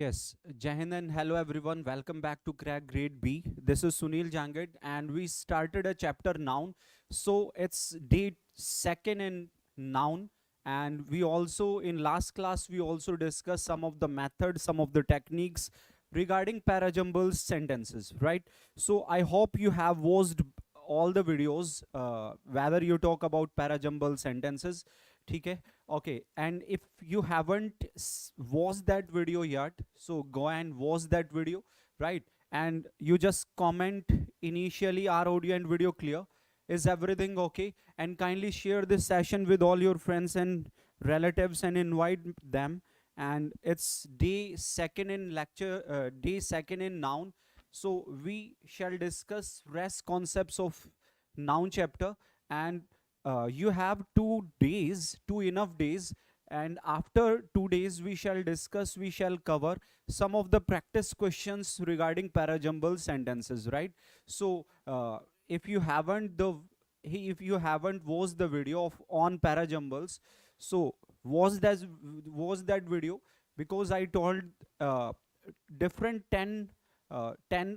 Yes, Jai Hind and hello everyone. Welcome back to Crack Grade B. This is Sunil Jangid and we started a chapter noun. So it's day second in noun, and we also in last class we also discussed some of the methods, some of the techniques regarding parajumble sentences, right? So I hope you have watched all the videos, whether you talk about parajumble sentences. Okay, okay, and if you haven't watched that video yet, so go and watch that video, right? And you just comment initially, are audio and video clear? Is everything okay? And kindly share this session with all your friends and relatives and invite them. And it's day second in lecture, day second in noun. So we shall discuss rest concepts of noun chapter, and you have 2 days, two enough days, and after 2 days we shall cover some of the practice questions regarding parajumble sentences, right? So if you haven't the if you haven't watched the video of on parajumbles, so watch that video, because I told uh, different 10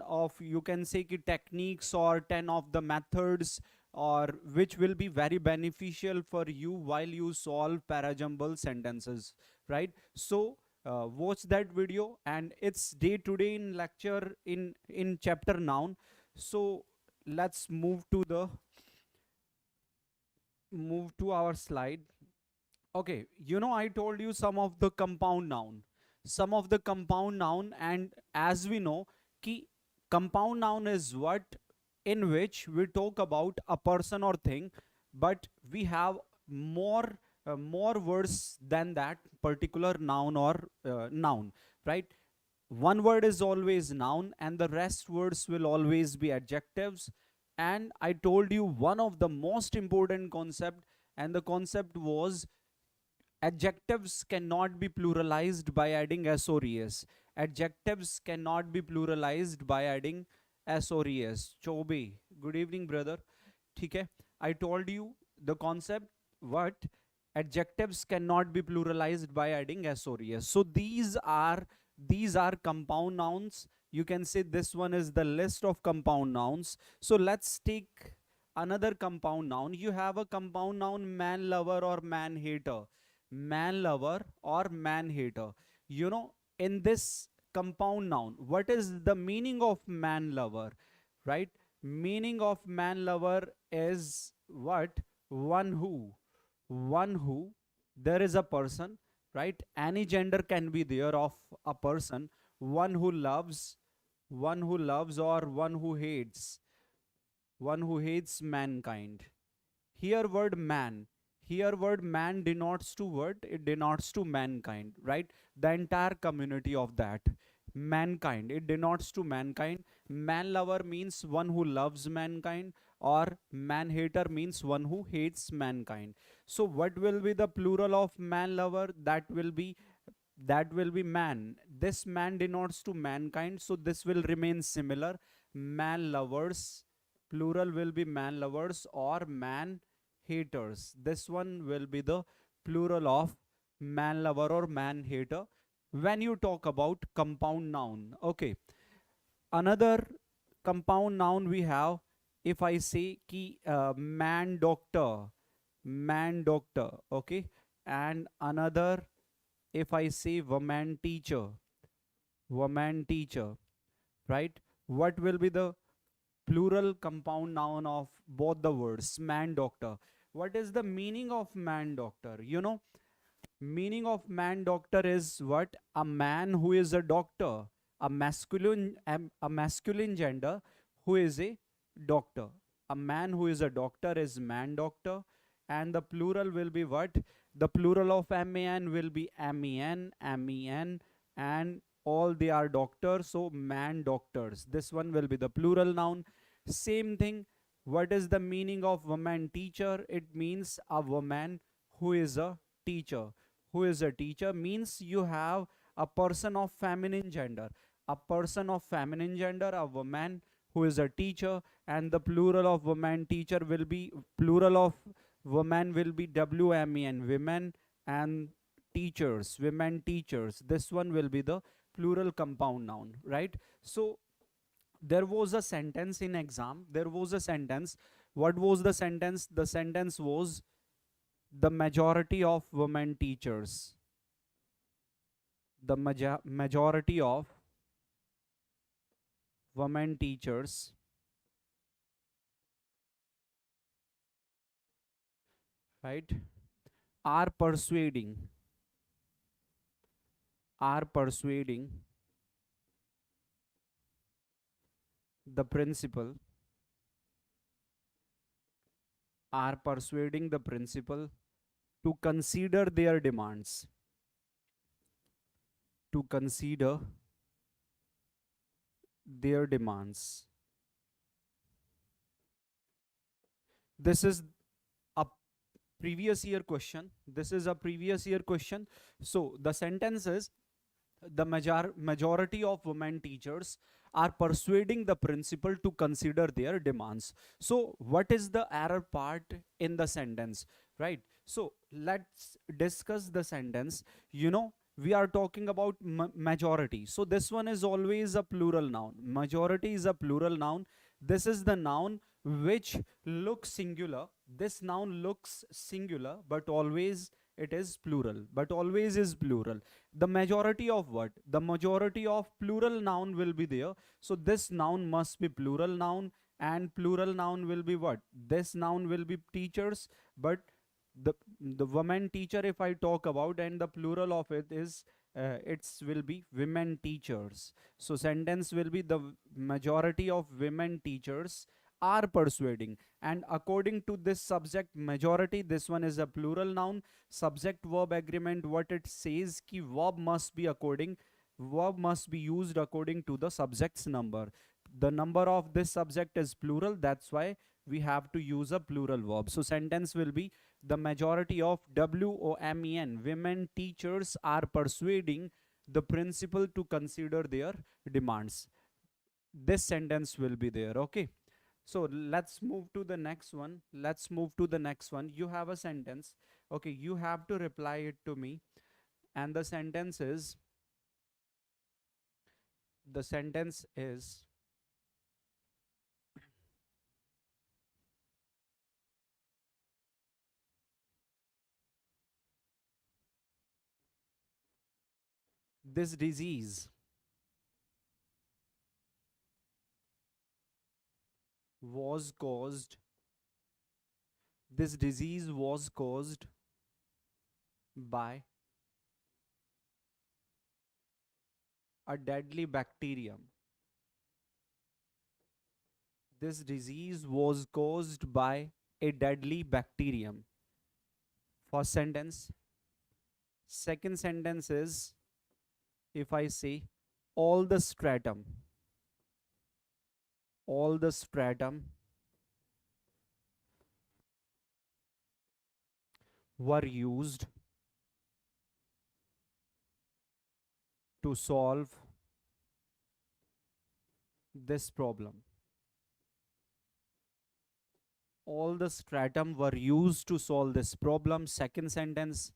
of, you can say, ki techniques or 10 of the methods, or which will be very beneficial for you while you solve parajumble sentences, right? So watch that video, and it's day today in lecture in chapter noun. So let's move to our slide. Okay, I told you some of the compound noun, and as we know, ki compound noun is what, in which we talk about a person or thing, but we have more words than that particular noun or noun, right? One word is always noun and the rest words will always be adjectives. And I told you one of the most important concept, and the concept was adjectives cannot be pluralized by adding s or es. Adjectives cannot be pluralized by adding s or es. Chobe, good evening, brother. Okay, I told you the concept. What? Adjectives cannot be pluralized by adding s or es. So these are compound nouns. You can say this one is the list of compound nouns. So let's take another compound noun. You have a compound noun, man lover or man hater. Man lover or man hater. In this compound noun, what is the meaning of man lover, right? Meaning of man lover is what? One who there is a person, right? Any gender can be there of a person. One who loves or one who hates mankind. Here word man denotes to what? It denotes to mankind, right? The entire community of that mankind, it denotes to mankind. Man lover means one who loves mankind, or man hater means one who hates mankind. So what will be the plural of man lover? That will be man. This man denotes to mankind, so this will remain similar. Man lovers, plural will be man lovers or man haters. This one will be the plural of man lover or man hater when you talk about compound noun. Okay, another compound noun we have, if I say ki man doctor, okay, and another, if I say woman teacher, right? What will be the plural compound noun of both the words, man doctor? What is the meaning of man doctor? Meaning of man doctor is what? A man who is a doctor, a masculine gender who is a doctor. A man who is a doctor is man doctor, and the plural will be what? The plural of man will be men, and all they are doctors, so man doctors. This one will be the plural noun. Same thing. What is the meaning of woman teacher? It means a woman who is a teacher. Who is a teacher means you have a person of feminine gender. A person of feminine gender, a woman who is a teacher, and the plural of woman teacher will be, plural of woman will be WMEN, women, and teachers, women teachers. This one will be the plural compound noun, right? So there was a sentence in exam. There was a sentence. What was the sentence? The sentence was the majority of women teachers. The majority of women teachers, right, are persuading are persuading the principal to consider their demands, to consider their demands. This is a previous year question. This is a previous year question. So the sentence is the majority of women teachers are persuading the principal to consider their demands. So what is the error part in the sentence, right? So let's discuss the sentence. You know, we are talking about majority. So this one is always a plural noun. Majority is a plural noun. This is the noun which looks singular. This noun looks singular, but always it is plural, but always is plural. The majority of what? The majority of plural noun will be there. So this noun must be plural noun, and plural noun will be what? This noun will be teachers, but the woman teacher, if I talk about, and the plural of it is it's will be women teachers. So sentence will be the majority of women teachers are persuading, and according to this subject majority, this one is a plural noun. Subject verb agreement, what it says ki verb must be used according to the subject's number. The number of this subject is plural, that's why we have to use a plural verb. So sentence will be the majority of WOMEN women teachers are persuading the principal to consider their demands. This sentence will be there. Okay, so let's move to the next one. You have a sentence. Okay, you have to reply it to me. And the sentence is this disease was caused by a deadly bacterium. This disease was caused by a deadly bacterium. First sentence. Second sentence is, if I say all the stratum were used to solve this problem. All the stratum were used to solve this problem. Second sentence.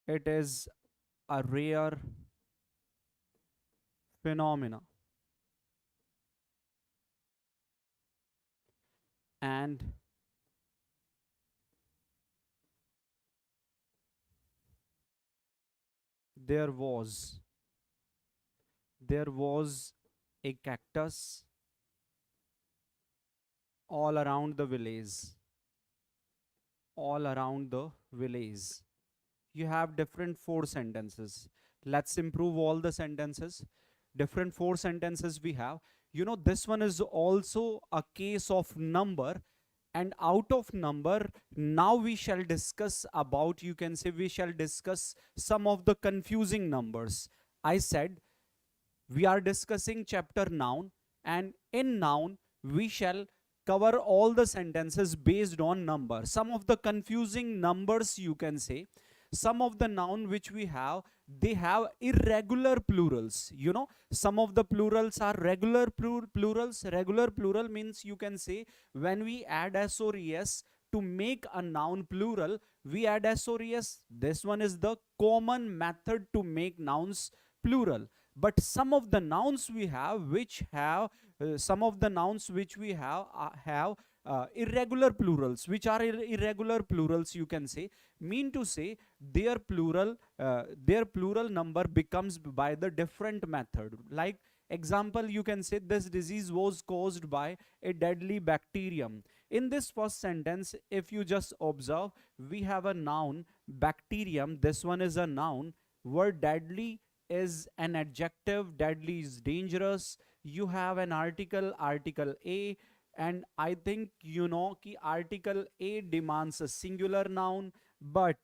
It is a rare phenomena, and there was a cactus all around the village. You have different 4 sentences. Let's improve all the sentences. Different 4 sentences we have. You know, this one is also a case of number, and out of number, now we shall discuss about, you can say we shall discuss some of the confusing numbers. I said we are discussing chapter noun, and in noun we shall cover all the sentences based on number. Some of the confusing numbers, you can say, some of the noun which we have, they have irregular plurals. You know, some of the plurals are regular plurals. Regular plural means, you can say, when we add s or es to make a noun plural, we add S or ES. This one is the common method to make nouns plural. But some of the nouns we have which have irregular plurals, which are irregular plurals, you can say, mean to say their plural number becomes by the different method. Like example, you can say this disease was caused by a deadly bacterium. In this first sentence, if you just observe, we have a noun bacterium. This one is a noun. Word deadly is an adjective. Deadly is dangerous. You have an article A, and I think you know कि article A demands a singular noun, but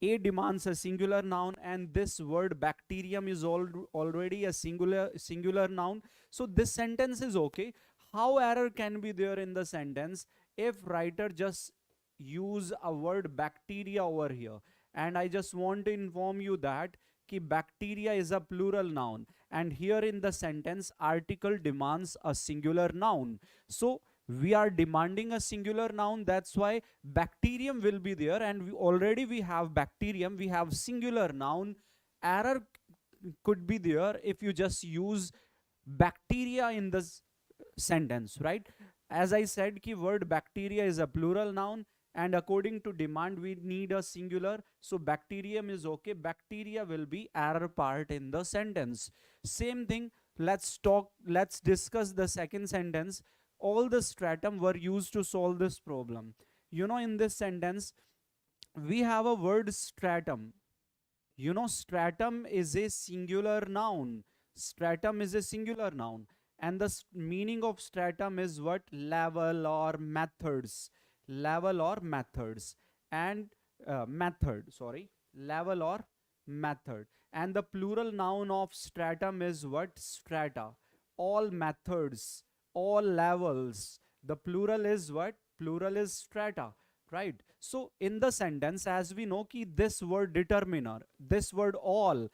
A demands a singular noun, and this word bacterium is already a singular noun. So this sentence is okay. How error can be there in the sentence if writer just use a word bacteria over here? And I just want to inform you that कि bacteria is a plural noun, and here in the sentence article demands a singular noun. So we are demanding a singular noun, that's why bacterium will be there, and we have bacterium, we have singular noun. Error could be there if you just use bacteria in this sentence, right? As I said, ki word bacteria is a plural noun, and according to demand we need a singular, so bacterium is okay. Bacteria will be error part in the sentence. Same thing, let's discuss the second sentence. All the stratum were used to solve this problem. You know, in this sentence we have a word stratum. You know, stratum is a singular noun. Stratum is a singular noun, and the meaning of stratum is what? Level or methods. Level or methods. And level or method. And the plural noun of stratum is what? Strata. All methods, all levels. The plural is what? Plural is strata, right? So in the sentence, as we know ki this word determiner, this word all,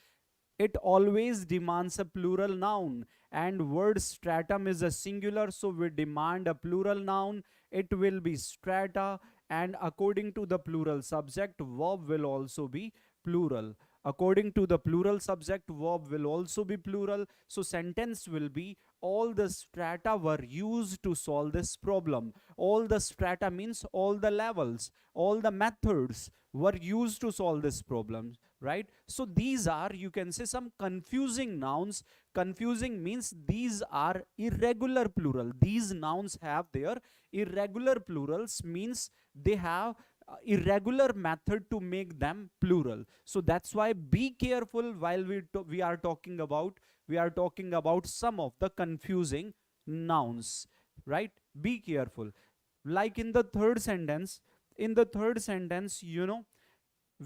it always demands a plural noun, and word stratum is a singular, so we demand a plural noun. It will be strata, and according to the plural subject, verb will also be plural. According to the plural subject, verb will also be plural. So sentence will be all the strata were used to solve this problem. All the strata means all the levels, all the methods were used to solve this problem, right? So these are, you can say, some confusing nouns. Confusing means these are irregular plural. These nouns have their irregular plurals, means they have irregular method to make them plural. So that's why be careful while we are talking about some of the confusing nouns, right? Be careful. Like in the third sentence, you know,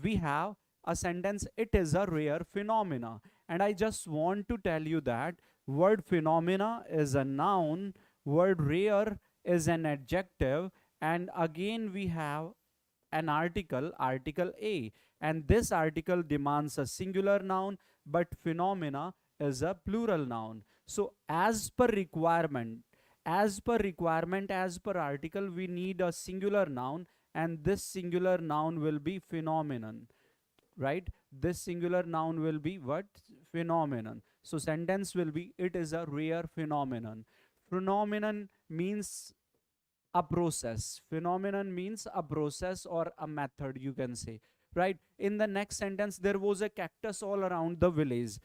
we have a sentence, it is a rare phenomena, and I just want to tell you that word phenomena is a noun, word rare is an adjective, and again we have an article A, and this article demands a singular noun, but phenomena is a plural noun. So as per requirement, as per article, we need a singular noun, and this singular noun will be phenomenon, right? This singular noun will be what? Phenomenon. So sentence will be, it is a rare phenomenon. Phenomenon means a process. Phenomenon means a process or a method, you can say, right? In the next sentence, there was a cactus all around the village.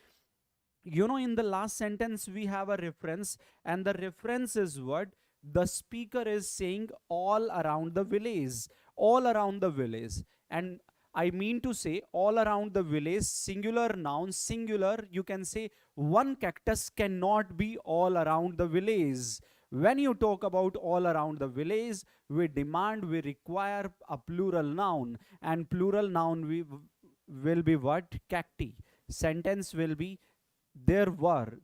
You know, in the last sentence we have a reference, and the reference is what? The speaker is saying all around the village, all around the village. And I mean to say all around the village, singular noun, singular, you can say one cactus cannot be all around the village. When you talk about all around the village, we require a plural noun, and plural noun will be what? Cacti. Sentence will be, there were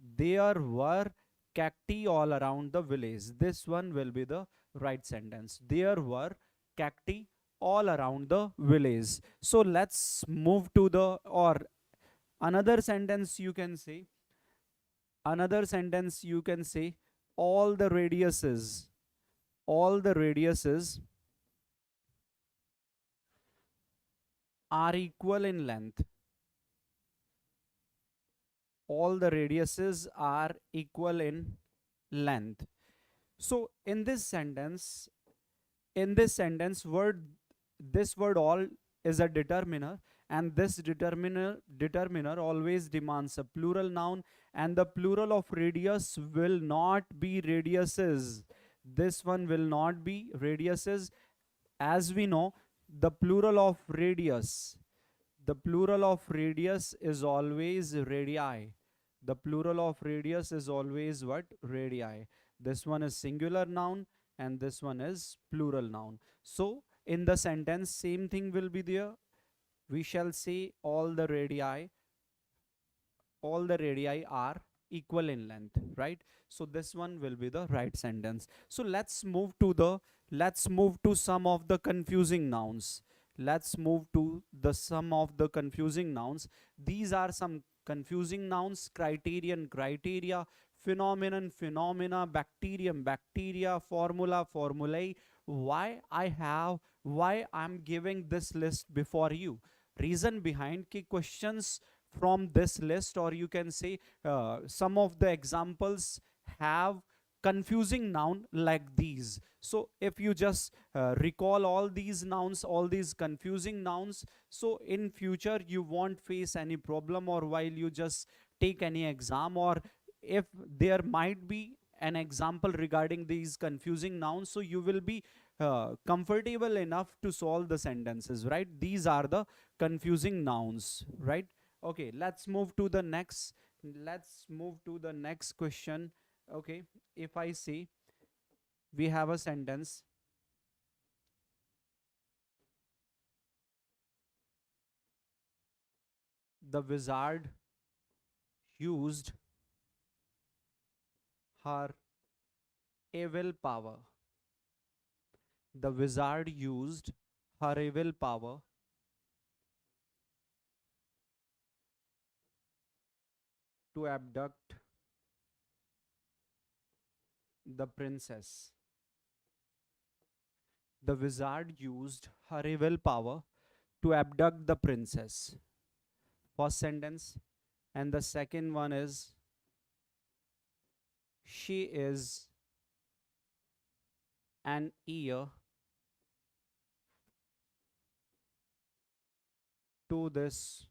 cacti all around the village. This one will be the right sentence. There were cacti all around the village. So let's move to the, or another sentence you can say, all the radiuses are equal in length. All the radiuses are equal in length. So in this sentence this word all is a determiner, and this determiner always demands a plural noun, and the plural of radius will not be radiuses. This one will not be radiuses. As we know, the plural of radius is always radii. The plural of radius is always what? Radii. This one is singular noun and this one is plural noun. So in the sentence, same thing will be there. We shall say all the radii are equal in length, right? So this one will be the right sentence. So let's move to some of the confusing nouns. Let's move to the some of the confusing nouns. These are some confusing nouns: criterion, criteria; phenomenon, phenomena; bacterium, bacteria; formula, formulae. Why I'm giving this list before you? Reason behind ki questions from this list, or you can say some of the examples have confusing noun like these. So if you just recall all these nouns, all these confusing nouns, so in future you won't face any problem, or while you just take any exam, or if there might be an example regarding these confusing nouns, so you will be comfortable enough to solve the sentences, right? These are the confusing nouns, right? Okay, let's move to the next question. Okay, if I say we have a sentence: the wizard used her evil power. The wizard used her evil power to abduct the princess. The wizard used her evil power to abduct the princess. First sentence. And the second one is: she is an heir to this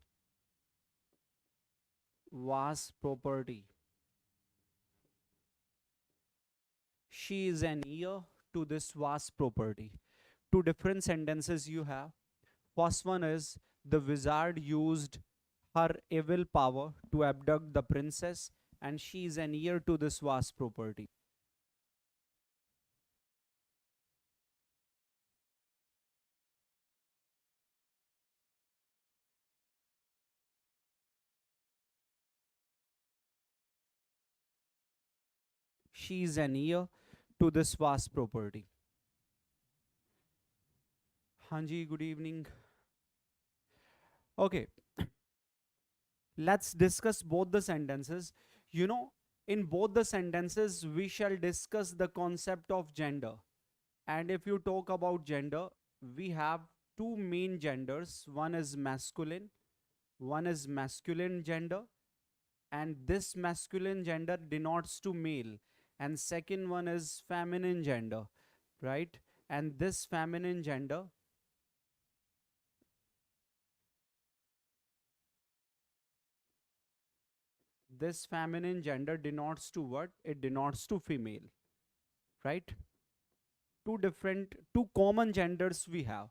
vast property. She is an heir to this vast property. Two different sentences you have. First one is: the wizard used her evil power to abduct the princess, and she is an heir to this vast property. She is an heir to this vast property. Hanji, good evening. Okay, let's discuss both the sentences. You know, in both the sentences, we shall discuss the concept of gender. And if you talk about gender, we have two main genders. One is masculine gender, and this masculine gender denotes to male. And second one is feminine gender, right? And this feminine gender denotes to what? It denotes to female, right? Two common genders we have.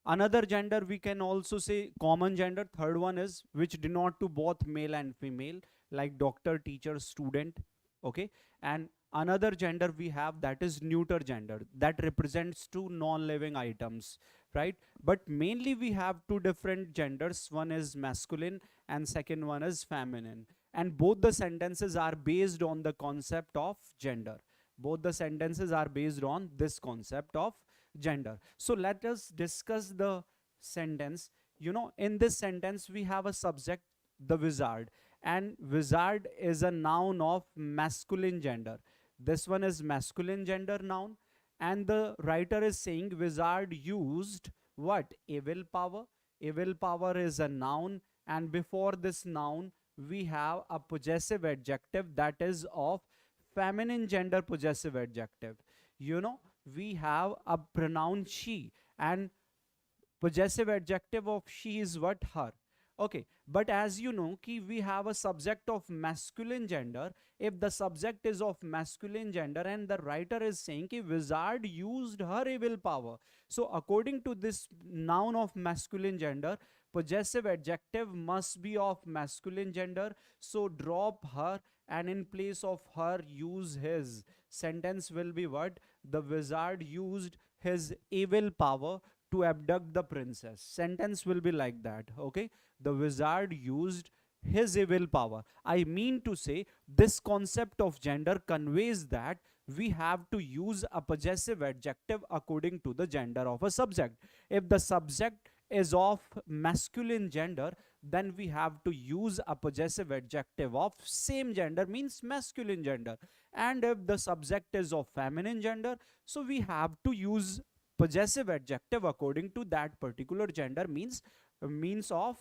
Another gender we can also say common gender. Third one is which denote to both male and female, like doctor, teacher, student. Okay, and another gender we have, that is neuter gender, that represents two non-living items, right? But mainly we have two different genders. One is masculine and second one is feminine, and both the sentences are based on the concept of gender. Both the sentences are based on this concept of gender. So let us discuss the sentence. You know, in this sentence we have a subject, the wizard, and wizard is a noun of masculine gender. This one is masculine gender noun, and the writer is saying wizard used what? Evil power. Evil power is a noun, and before this noun we have a possessive adjective that is of feminine gender possessive adjective. You know, we have a pronoun she, and possessive adjective of she is what? Her. Okay, but as you know ki we have a subject of masculine gender. If the subject is of masculine gender and the writer is saying ki wizard used her evil power, so according to this noun of masculine gender, possessive adjective must be of masculine gender. So drop her and in place of her use his. Sentence will be what? The wizard used his evil power to abduct the princess. Sentence will be like that. Okay, the wizard used his evil power. I mean to say, this concept of gender conveys that we have to use a possessive adjective according to the gender of a subject. If the subject is of masculine gender, then we have to use a possessive adjective of same gender, means masculine gender. And if the subject is of feminine gender, so we have to use possessive adjective according to that particular gender, means of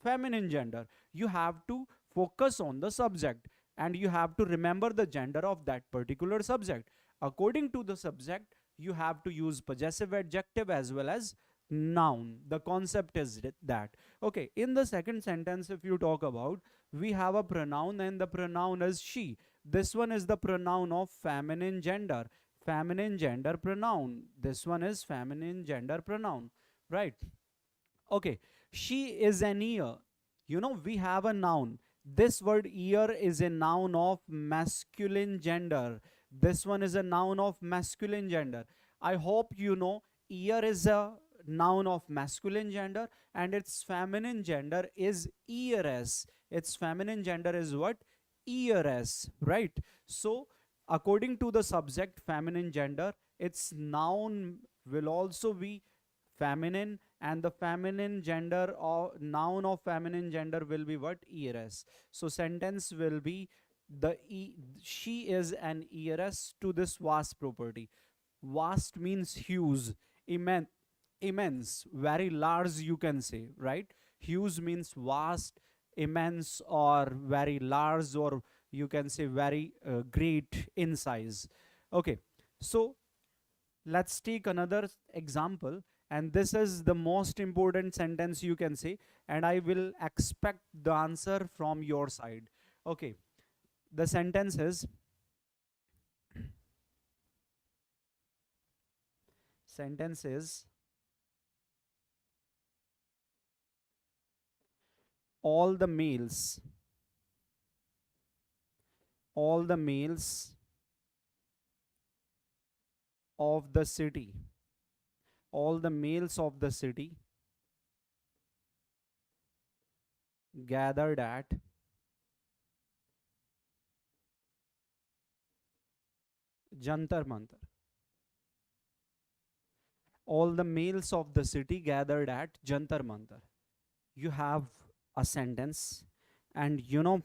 feminine gender. You have to focus on the subject and you have to remember the gender of that particular subject. According to the subject, you have to use possessive adjective as well as noun. The concept is that. Okay, in the second sentence, if you talk about, we have a pronoun and the pronoun is she. This one is the pronoun of feminine gender. Feminine gender pronoun. This one is feminine gender pronoun, right? Okay, she is an ear. You know, we have a noun. This word ear is a noun of masculine gender. This one is a noun of masculine gender. I hope you know ear is a noun of masculine gender and its feminine gender is earess. Its feminine gender is what? Earess, right? So according to the subject feminine gender, its noun will also be feminine, and the feminine gender or noun of feminine gender will be what? Earess. So sentence will be she is an earess to this vast property. Vast means huge, immense, very large, you can say, right? Huge means vast, immense, or very large, or you can say very great in size. Okay, so let's take another example, and this is the most important sentence you can say, and I will expect the answer from your side. Okay, the sentence is all the males of the city, all the males of the city gathered at Jantar Mantar. All the males of the city gathered at Jantar Mantar. You have a sentence, and you know,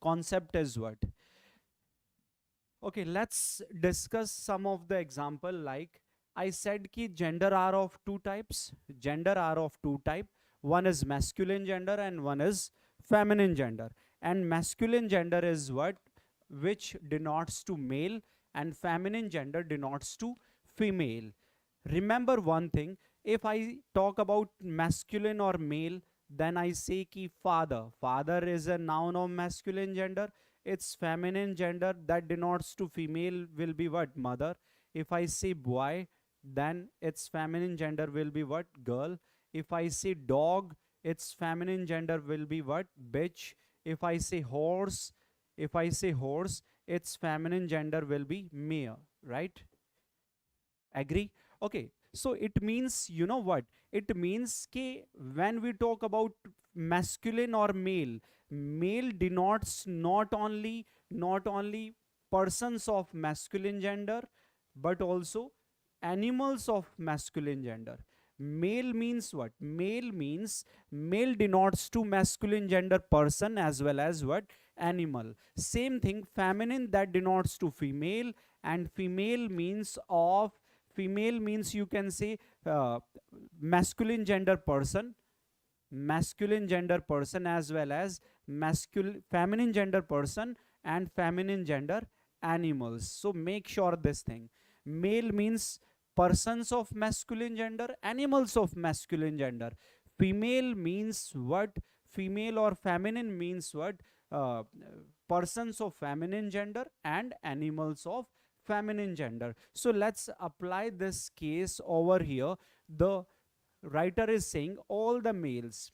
concept is what? Okay, let's discuss some of the example. Like I said ki gender are of two types. One is masculine gender and one is feminine gender. And masculine gender is what? Which denotes to male, and feminine gender denotes to female. Remember one thing, if I talk about masculine or male, then I say ki father. Father is a noun of masculine gender. Its feminine gender that denotes to female will be what? Mother. If I say boy, then its feminine gender will be what? Girl. If I say dog, its feminine gender will be what? Bitch. If I say horse, its feminine gender will be mare, right? Agree? Okay, so it means, you know what? It means कि when we talk about masculine or male, male denotes not only persons of masculine gender, but also animals of masculine gender. Male means what? Male means male denotes to masculine gender person as well as what? Animal. Same thing, feminine that denotes to female, and female means you can say masculine gender person, masculine gender person as well as feminine gender person and feminine gender animals. So make sure this thing. Male means persons of masculine gender, animals of masculine gender. Female means what? Female or feminine means what? Uh, Persons of feminine gender and animals of feminine gender. So let's apply this case over here. The writer is saying all the males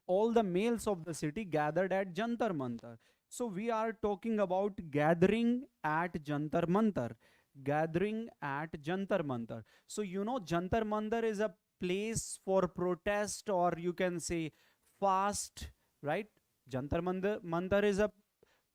of the city gathered at Jantar Mantar. So we are talking about gathering at Jantar Mantar. Gathering at Jantar Mantar. So you know Jantar Mantar is a place for protest, or you can say fast, right? Jantar Mantar is a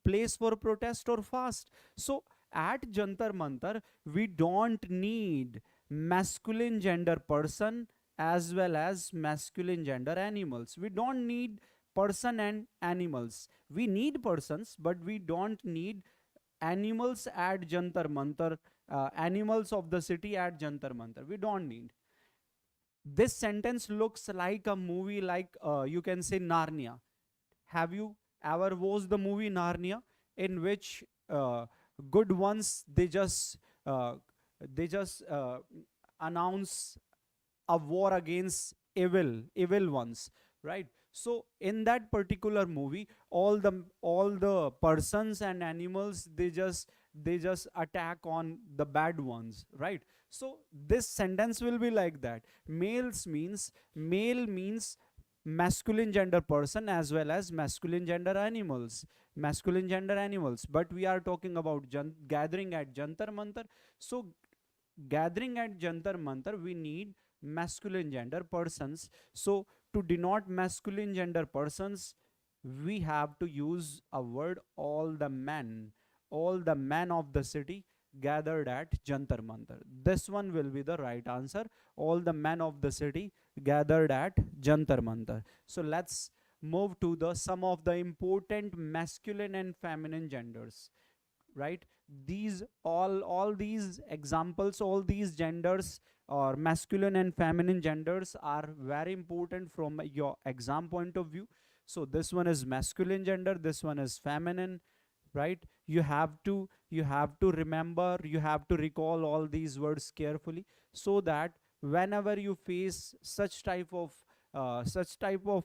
place for protest or fast. So at Jantar Mantar, we don't need masculine gender person as well as masculine gender animals. We don't need person and animals. We need persons, but we don't need animals at Jantar Mantar, animals of the city at Jantar Mantar. We don't need. This sentence looks like a movie, like you can say Narnia. Have you ever watched the movie Narnia, in which good ones, they just announce a war against evil ones, right? So in that particular movie, all the persons and animals, they just attack on the bad ones, right? So this sentence will be like that. Male means masculine gender person as well as masculine gender animals. But we are talking about gathering at Jantar Mantar. So gathering at Jantar Mantar, we need masculine gender persons. So to denote masculine gender persons, we have to use a word, all the men of the city gathered at Jantar Mantar. This one will be the right answer. All the men of the city gathered at Jantar Mantar. So let's move to some of the important masculine and feminine genders, right? These all these examples, all these genders or masculine and feminine genders are very important from your exam point of view. So this one is masculine gender, this one is feminine, right? You have to remember, you have to recall all these words carefully, so that whenever you face such type of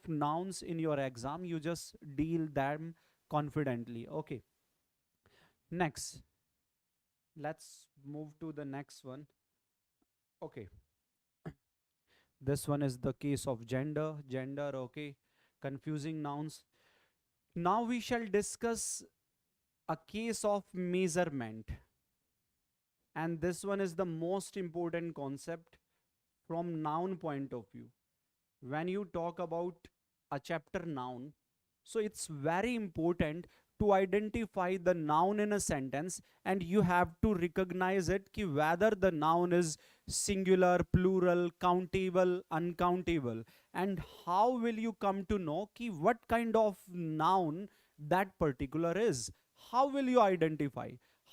nouns in your exam, you just deal them confidently. Okay, next, let's move to the next one. Okay, this one is the case of gender. Okay, confusing nouns. Now we shall discuss a case of measurement, and this one is the most important concept from noun point of view. When you talk about a chapter noun, so it's very important to identify the noun in a sentence, and you have to recognize it ki whether the noun is singular, plural, countable, uncountable, and how will you come to know ki what kind of noun that particular is. How will you identify?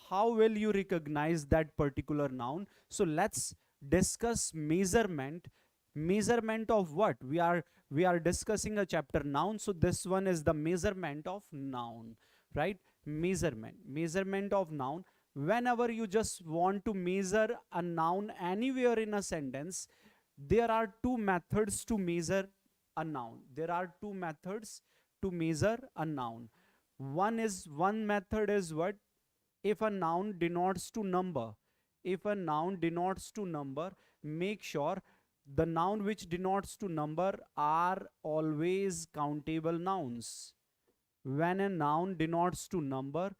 How will you recognize that particular noun? So let's discuss measurement. Measurement of what? We are discussing a chapter noun, so this one is the measurement of noun, right? Measurement of noun. Whenever you just want to measure a noun anywhere in a sentence, there are two methods to measure a noun. One method is what? If a noun denotes to number, make sure the noun which denotes to number are always countable nouns. When a noun denotes to number,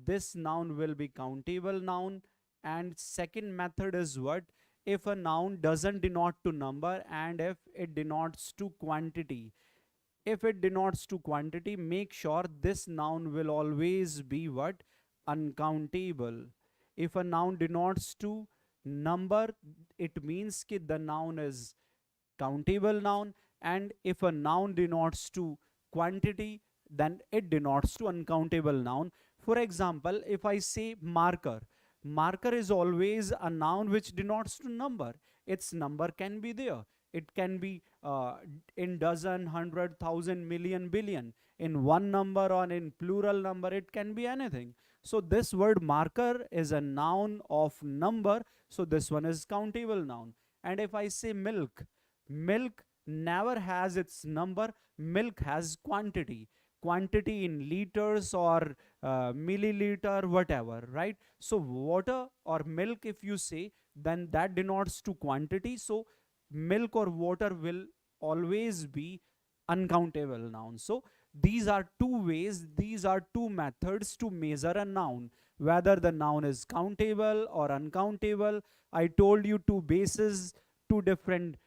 this noun will be countable noun. And second method is what? If a noun doesn't denote to number and if it denotes to quantity. If it denotes to quantity, make sure this noun will always be what? Uncountable. If a noun denotes to number, it means that the noun is countable noun, and if a noun denotes to quantity, then it denotes to uncountable noun. For example, if I say marker, marker is always a noun which denotes to number. Its number can be there. it can be in dozen, hundred, thousand, million, billion, in one number or in plural number, it can be anything. So this word marker is a noun of number, so this one is countable noun. And if I say milk, milk never has its number, milk has quantity, quantity in liters or milliliter, whatever, right? So water or milk, if you say, then that denotes to quantity, so milk or water will always be uncountable noun. So these are two ways, these are two methods to measure a noun, whether the noun is countable or uncountable. I told you two bases, two different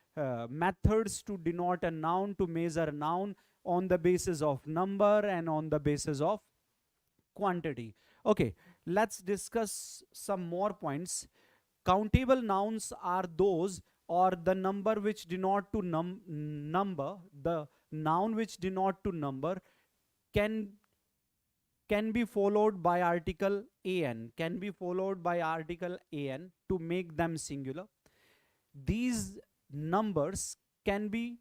methods to denote a noun, to measure a noun, on the basis of number and on the basis of quantity. Okay, let's discuss some more points. Countable nouns are those, or the number which denote to number, the noun which denote to number can be followed by article an, can be followed by article an to make them singular. These numbers can be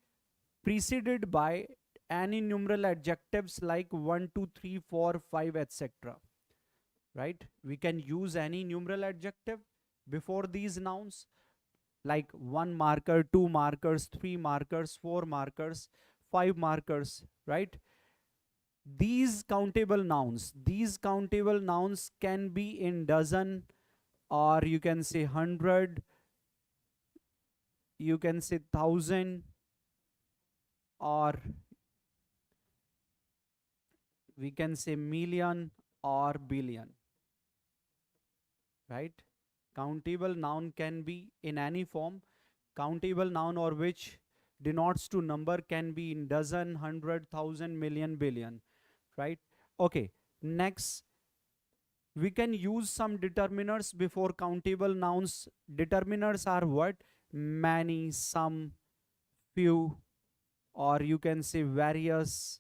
preceded by any numeral adjectives like 1, 2, 3, 4, 5, etc. Right? We can use any numeral adjective before these nouns, like 1 marker, 2 markers, 3 markers, 4 markers, 5 markers, right? These countable nouns can be in dozen, or you can say 100, you can say 1,000, or we can say million or billion, right? Countable noun can be in any form. Countable noun, or which denotes to number, can be in dozen, 100, 1,000, million, billion, right? Okay, next we can use some determiners before countable nouns. Determiners are what? Many, some, few, or you can say various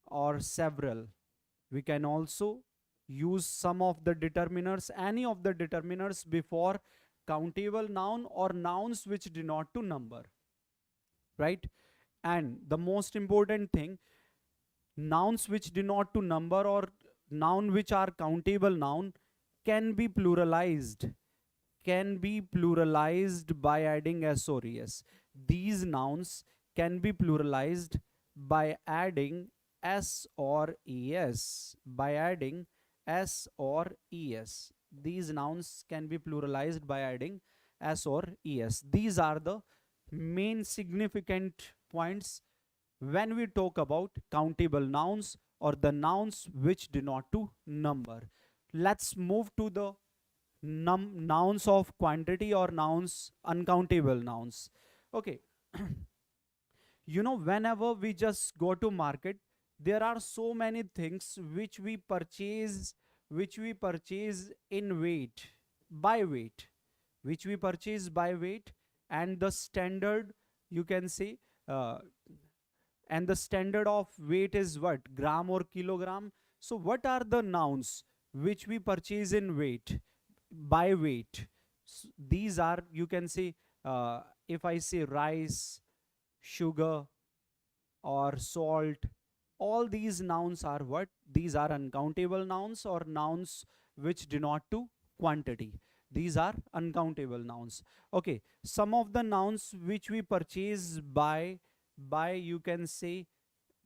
or several. We can also use some of the determiners, any of the determiners before countable noun or nouns which denote to number, right? And the most important thing, nouns which denote to number or noun which are countable noun can be pluralized, by adding s or es. These nouns can be pluralized by adding s or es, by adding s or es. These nouns can be pluralized by adding s or es. These are the main significant points when we talk about countable nouns or the nouns which denote to number. Let's move to the nouns of quantity or nouns, uncountable nouns. Okay. You know, whenever we just go to market, there are so many things which we purchase in weight, by weight, which we purchase by weight, and the standard, you can say, and the standard of weight is what? Gram or kilogram. So what are the nouns which we purchase in weight, by weight? These are, you can say, if I say rice, sugar, or salt, all these nouns are what? These are uncountable nouns or nouns which denote to quantity. These are uncountable nouns. Okay, some of the nouns which we purchase by you can say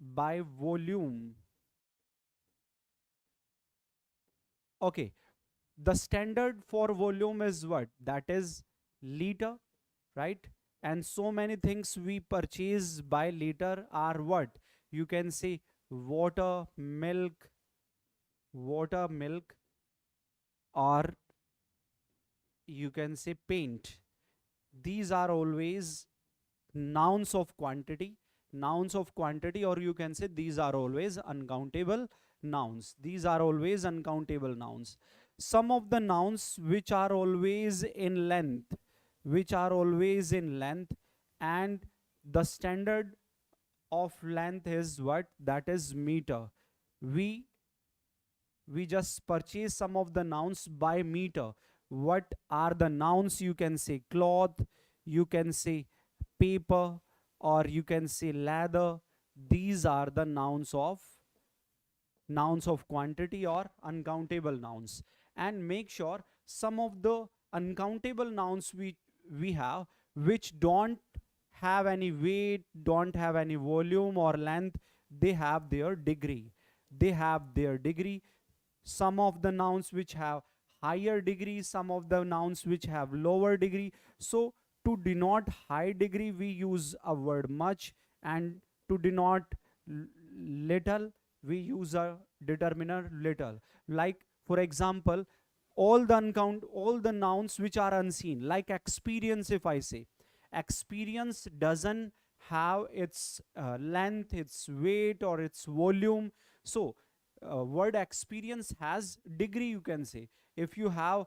by volume. Okay, the standard for volume is what? That is liter, right? And so many things we purchase by liter are what? You can say water, milk, or you can say paint. These are always nouns of quantity, or you can say these are always uncountable nouns. These are always uncountable nouns. Some of the nouns which are always in length, and the standard of length is what? That is meter. We just purchase some of the nouns by meter. What are the nouns? You can say cloth, you can say paper, or you can say lather. These are the nouns of quantity or uncountable nouns. And make sure some of the uncountable nouns we have, which don't have any weight, don't have any volume or length, they have their degree. They have their degree. Some of the nouns which have higher degree, some of the nouns which have lower degree. So to denote high degree, we use a word much, and to denote little, we use a determiner little. Like for example, all the nouns which are unseen, like experience. If I say experience doesn't have its length, its weight, or its volume. So word experience has degree, you can say. If you have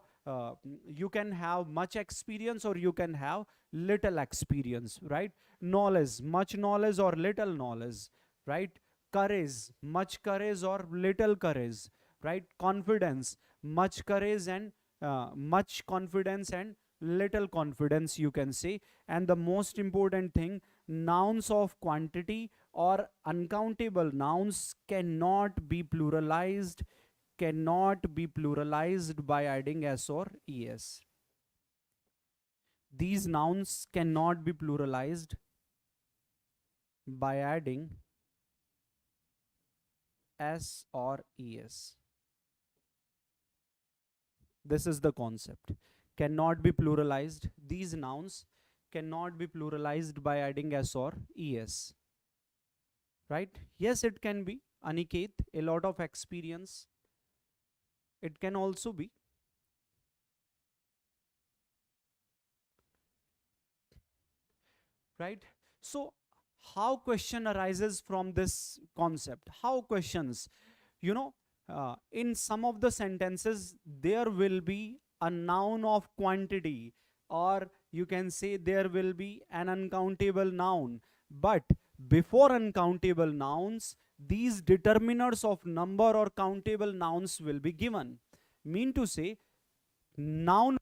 you can have much experience, or you can have little experience, right? Knowledge, much knowledge or little knowledge, right? Courage, much courage or little courage, right? Confidence, much courage and much confidence and little confidence, you can say. And the most important thing, nouns of quantity or uncountable nouns cannot be pluralized, by adding s or es. These nouns cannot be pluralized by adding s or es. This is the concept. Cannot be pluralized. These nouns cannot be pluralized by adding s or es. Right? Yes, it can be. Aniket, a lot of experience. It can also be. Right? So how question arises from this concept? How questions? You know, in some of the sentences, there will be a noun of quantity, or you can say there will be an uncountable noun. But before uncountable nouns, these determiners of number or countable nouns will be given. Mean to say, noun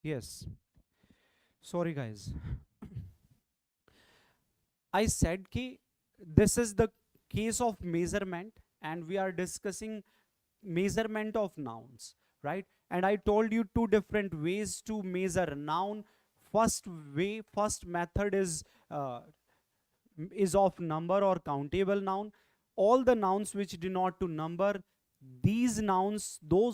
yes. Sorry guys. I said ki this is the case of measurement, and we are discussing measurement of nouns, right? And I told you two different ways to measure a noun. First method is of number or countable noun. All the nouns which denote to number, those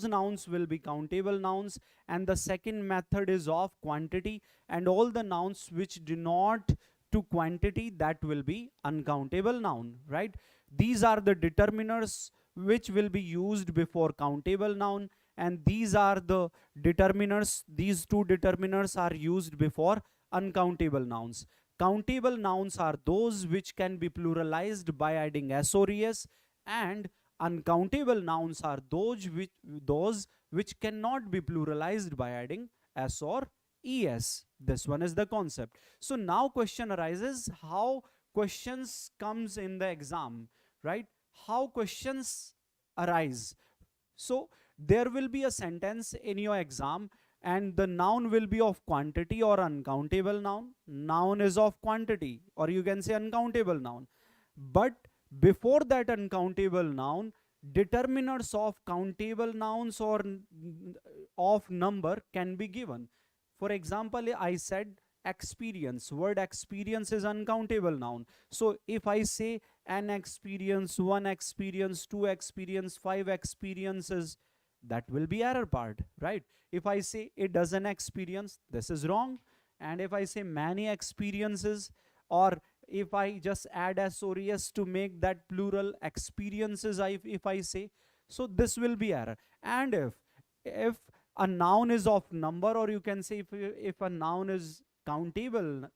nouns will be countable nouns. And the second method is of quantity, and all the nouns which denote to quantity, that will be uncountable noun, right? These are the determiners which will be used before countable noun, and these are the determiners, these two determiners are used before uncountable nouns. Countable nouns are those which can be pluralized by adding s or es, and uncountable nouns are those which cannot be pluralized by adding s or es. This one is the concept. So now question arises, how questions comes in the exam, right? How questions arise? So there will be a sentence in your exam, and the noun will be of quantity or uncountable noun. Noun is of quantity, or you can say uncountable noun. But before that uncountable noun, determiners of countable nouns or of number can be given. For example, I said experience. Word experience is uncountable noun. So if I say an experience, one experience, two experience, five experiences, that will be error part, right? If I say a dozen experience, this is wrong. And if I say many experiences, or if I just add s or es to make that plural experiences, if I say, so this will be error. And if a noun is of number, or you can say if a noun is countable,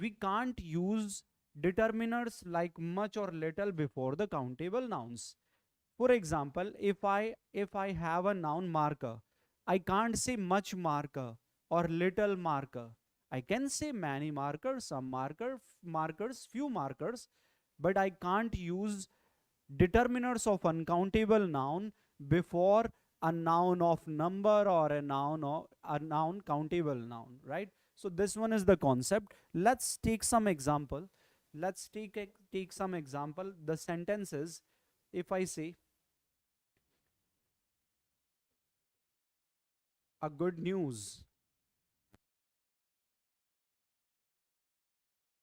we can't use determiners like much or little before the countable nouns. For example, if I have a noun marker, I can't say much marker or little marker. I can say many markers, some markers, few markers, but I can't use determiners of uncountable noun before a noun of number or a noun countable noun, right? So this one is the concept. Let's take some example. Let's take some example. The sentences, if I say a good news,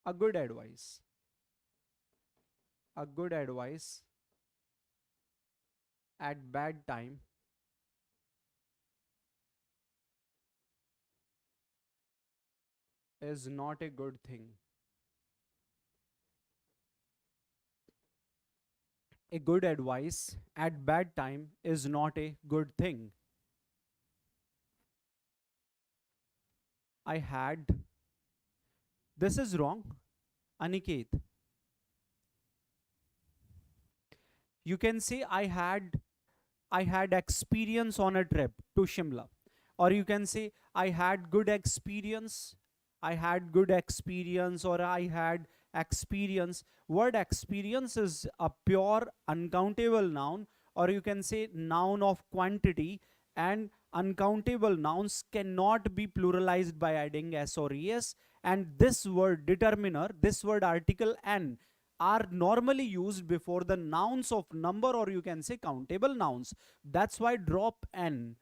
a good advice, a good advice at bad time is not a good thing. A good advice at bad time is not a good thing. I had, this is wrong. Aniket, you can say I had experience on a trip to Shimla, or you can say I had good experience, I had good experience, or I had experience. Word experience is a pure uncountable noun, or you can say noun of quantity, and uncountable nouns cannot be pluralized by adding s or es. And this word determiner, this word article n, are normally used before the nouns of number, or you can say countable nouns. That's why drop n,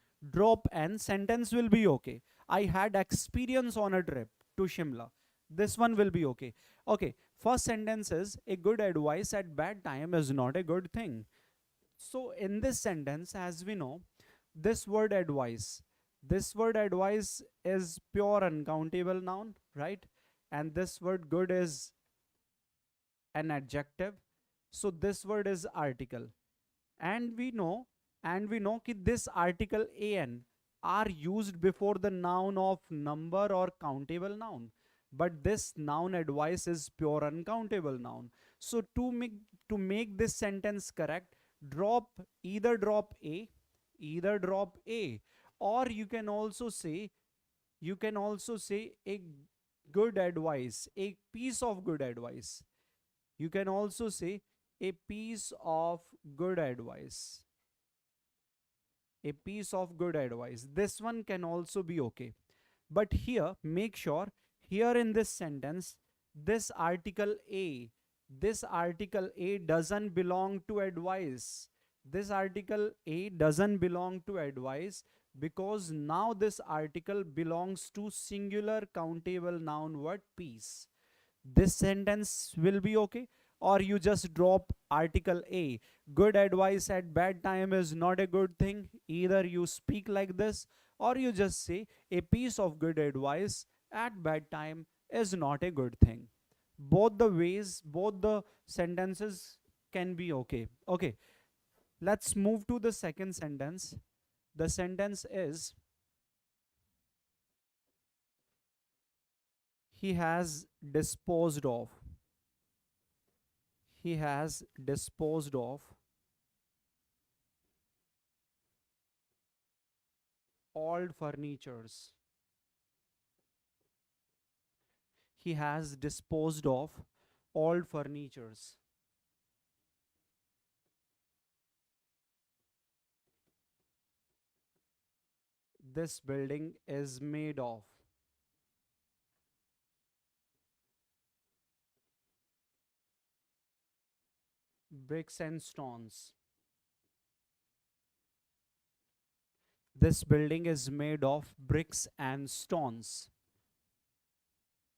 sentence will be okay. I had experience on a trip to Shimla. This one will be okay. Okay, first sentence is a good advice at bad time is not a good thing. So in this sentence, as we know, this word advice, is pure uncountable noun, right? And this word good is an adjective. So this word is article. And we know that this article an are used before the noun of number or countable noun. But this noun advice is pure uncountable noun. So to make this sentence correct, either drop a, or you can also say a good advice, a piece of good advice. You can also say a piece of good advice. A piece of good advice. This one can also be okay. But here, make sure, here in this sentence, this article A doesn't belong to advice. This article A doesn't belong to advice, because now this article belongs to singular countable noun word piece. This sentence will be okay. Or you just drop article A. Good advice at bad time is not a good thing. Either you speak like this, or you just say a piece of good advice at bad time is not a good thing. Both the ways, both the sentences can be okay. Okay, let's move to the second sentence. The sentence is, he has disposed of. He has disposed of old furnitures. He has disposed of old furnitures. This building is made of bricks and stones. This building is made of bricks and stones.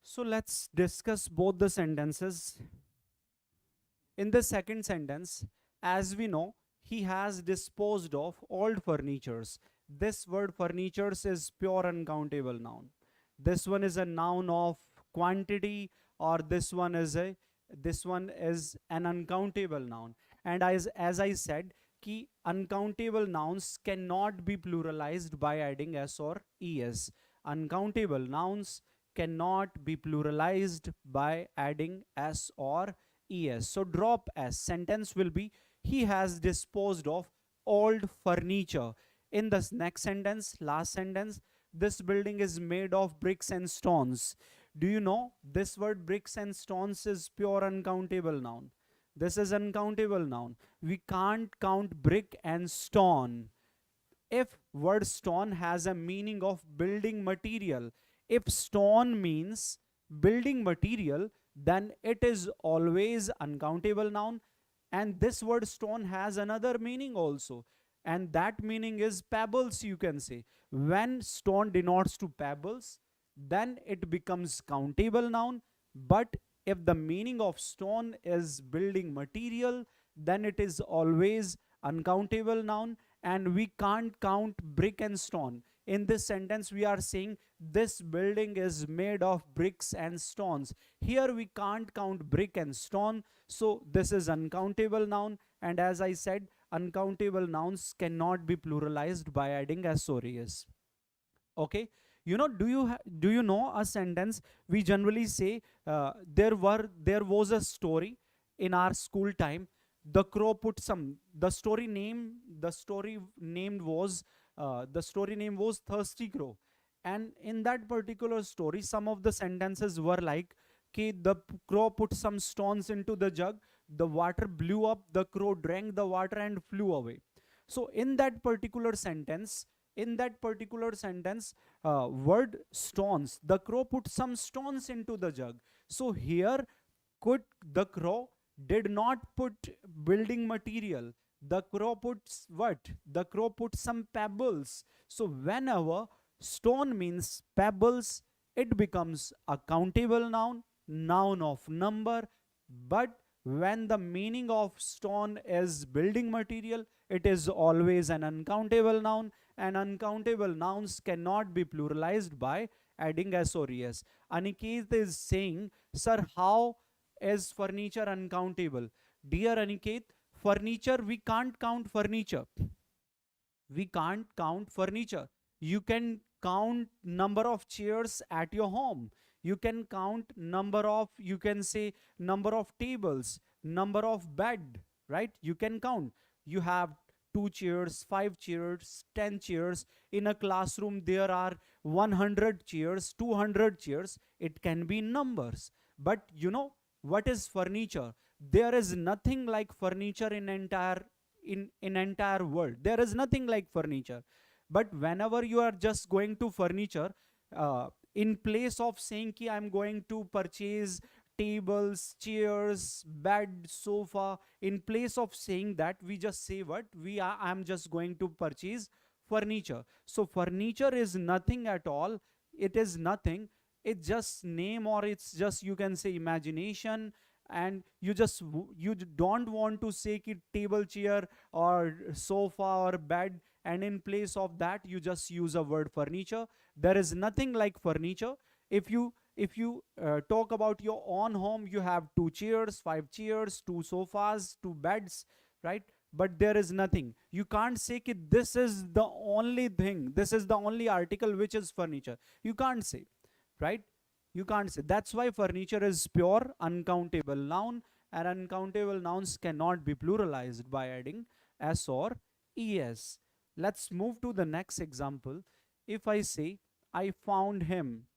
So let's discuss both the sentences. In the second sentence, as we know, he has disposed of old furnitures. This word furnitures is pure uncountable noun. This one is a noun of quantity, or this one is an uncountable noun. And as I said, कि uncountable nouns cannot be pluralized by adding s or es. Uncountable nouns cannot be pluralized by adding s or es. So drop s. Sentence will be, he has disposed of old furniture. In the next sentence, last sentence, this building is made of bricks and stones. Do you know this word bricks and stones is pure uncountable noun? This is uncountable noun. We can't count brick and stone. If word stone has a meaning of building material, if stone means building material, then it is always uncountable noun. And this word stone has another meaning also, and that meaning is pebbles, you can say. When stone denotes to pebbles, then it becomes countable noun. But if the meaning of stone is building material, then it is always uncountable noun, and we can't count brick and stone. In this sentence, we are saying this building is made of bricks and stones. Here we can't count brick and stone, so this is uncountable noun. And as I said, uncountable nouns cannot be pluralized by adding s or es. Okay, you know, do you know a sentence we generally say, there was a story in our school time. The crow put some, the story name was Thirsty Crow. And in that particular story, some of the sentences were like, okay, the crow put some stones into the jug, the water blew up, the crow drank the water and flew away. So in that particular sentence, word stones, the crow put some stones into the jug. So here, could the crow did not put building material. The crow puts what? The crow put some pebbles. So whenever stone means pebbles, it becomes a countable noun, noun of number. But when the meaning of stone is building material, it is always an uncountable noun, and uncountable nouns cannot be pluralized by adding s or es. Aniket is saying, sir, how is furniture uncountable? Dear Aniket, furniture, we can't count furniture. We can't count furniture. You can count number of chairs at your home. You can count number of, you can say, number of tables, number of bed, right? You can count. You have 2 chairs, 5 chairs, 10 chairs. In a classroom, there are 100 chairs, 200 chairs. It can be numbers. But you know, what is furniture? There is nothing like furniture in entire world. There is nothing like furniture. But whenever you are just going to furniture, in place of saying ki I'm going to purchase tables, chairs, bed, sofa, in place of saying that, we just say what? I'm just going to purchase furniture. So furniture is nothing at all. It is nothing. It's just name, or it's just, you can say, imagination. And you don't want to say ki table, chair, or sofa, or bed, and in place of that you just use a word furniture. There is nothing like furniture. If you talk about your own home, you have 2 chairs, 5 chairs, 2 sofas, 2 beds, right? But there is nothing. You can't say ki this is the only thing, this is the only article which is furniture. You can't say, right? You can't say. That's why furniture is pure uncountable noun, and uncountable nouns cannot be pluralized by adding s or es. Let's move to the next example. If I say, I found him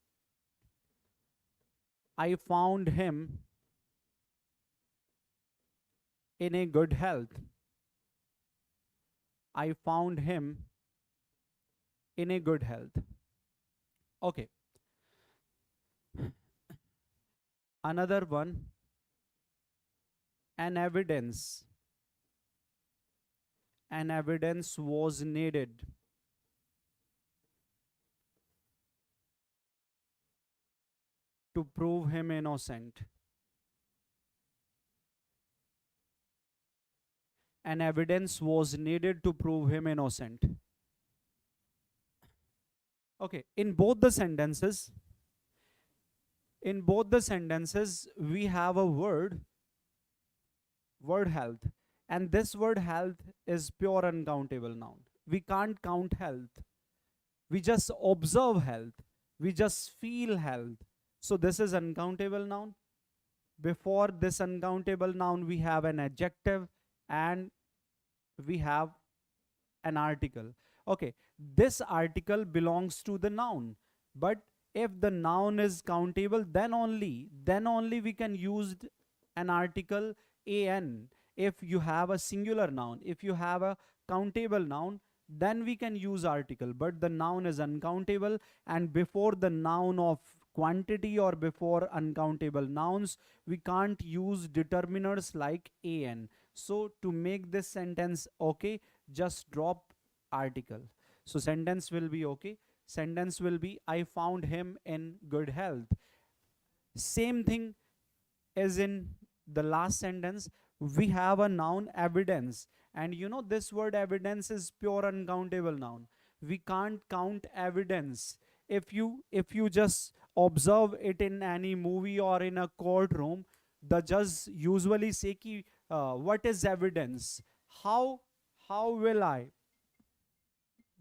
in a good health. I found him in a good health. Okay. Another one, an evidence. An evidence was needed to prove him innocent. An evidence was needed to prove him innocent. Okay, in both the sentences, we have a word health, and this word health is pure uncountable noun. We can't count health. We just observe health. We just feel health. So this is uncountable noun. Before this uncountable noun, we have an adjective and we have an article. Okay, this article belongs to the noun, but if the noun is countable, then only we can use an article an. If you have a singular noun, if you have a countable noun, then we can use article, but the noun is uncountable, and before the noun of quantity or before uncountable nouns, we can't use determiners like an. So to make this sentence okay, just drop article. So sentence will be okay. Sentence will be, I found him in good health. Same thing as in the last sentence. We have a noun evidence, and you know this word evidence is pure uncountable noun. We can't count evidence. If you just observe it in any movie or in a courtroom, the judge usually say ki, what is evidence? How will I?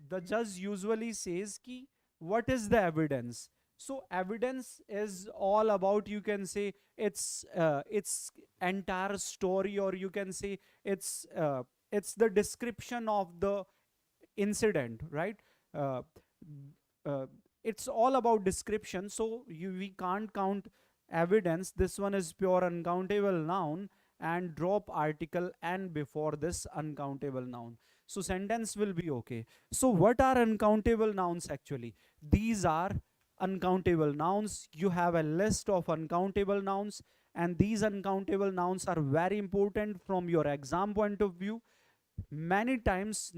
The judge usually says ki, what is the evidence? So evidence is all about, you can say, it's entire story, or you can say it's the description of the incident, right? uh, it's all about description. So we can't count evidence. This one is pure uncountable noun, and drop article and before this uncountable noun. So sentence will be okay. So what are uncountable nouns actually? These are uncountable nouns. You have a list of uncountable nouns, and these uncountable nouns are very important from your exam point of view. Many times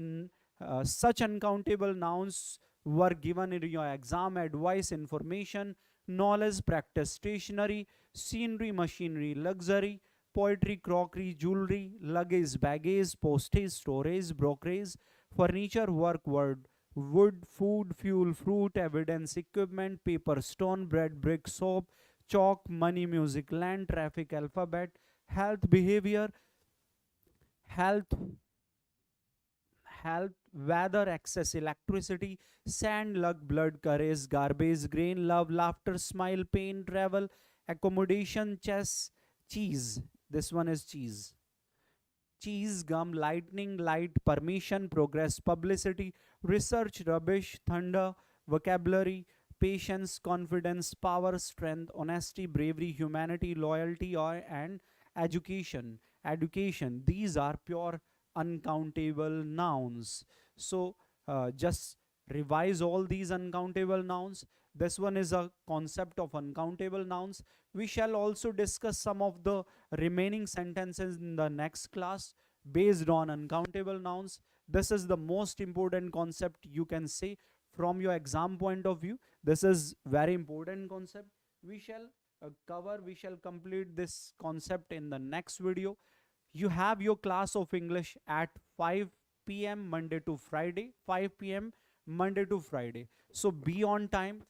such uncountable nouns were given in your exam advice, information, knowledge, practice, stationery, scenery, machinery, luxury, poetry, crockery, jewelry, luggage, baggage, postage, storage, brokerage, furniture, work, word, wood, food, fuel, fruit, evidence, equipment, paper, stone, bread, brick, soap, chalk, money, music, land, traffic, alphabet, health, behavior, health, weather, access, electricity, sand, luck, blood, courage, garbage, grain, love, laughter, smile, pain, travel, accommodation, chess, cheese. This one is cheese. Cheese, gum, lightning, light, permission, progress, publicity, research, rubbish, thunder, vocabulary, patience, confidence, power, strength, honesty, bravery, humanity, loyalty, and education. These are pure uncountable nouns. So just revise all these uncountable nouns. This one is a concept of uncountable nouns. We shall also discuss some of the remaining sentences in the next class based on uncountable nouns. This is the most important concept, you can say, from your exam point of view. This is very important concept. We shall complete this concept in the next video. You have your class of English at 5 p.m. Monday to Friday, 5 p.m. Monday to Friday. So be on time.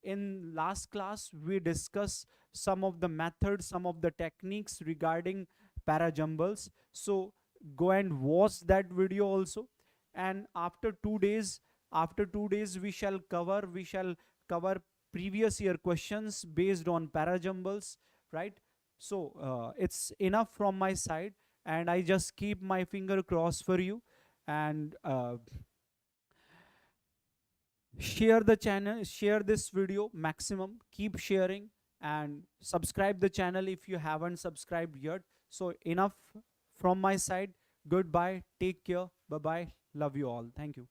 In last class, we discussed some of the methods, some of the techniques regarding parajumbles. So go and watch that video also. And after 2 days, we shall cover previous year questions based on parajumbles, right? So it's enough from my side, and I just keep my finger crossed for you. And share the channel, share this video maximum, keep sharing, and subscribe the channel if you haven't subscribed yet. So enough from my side. Goodbye, take care, bye bye, love you all, thank you.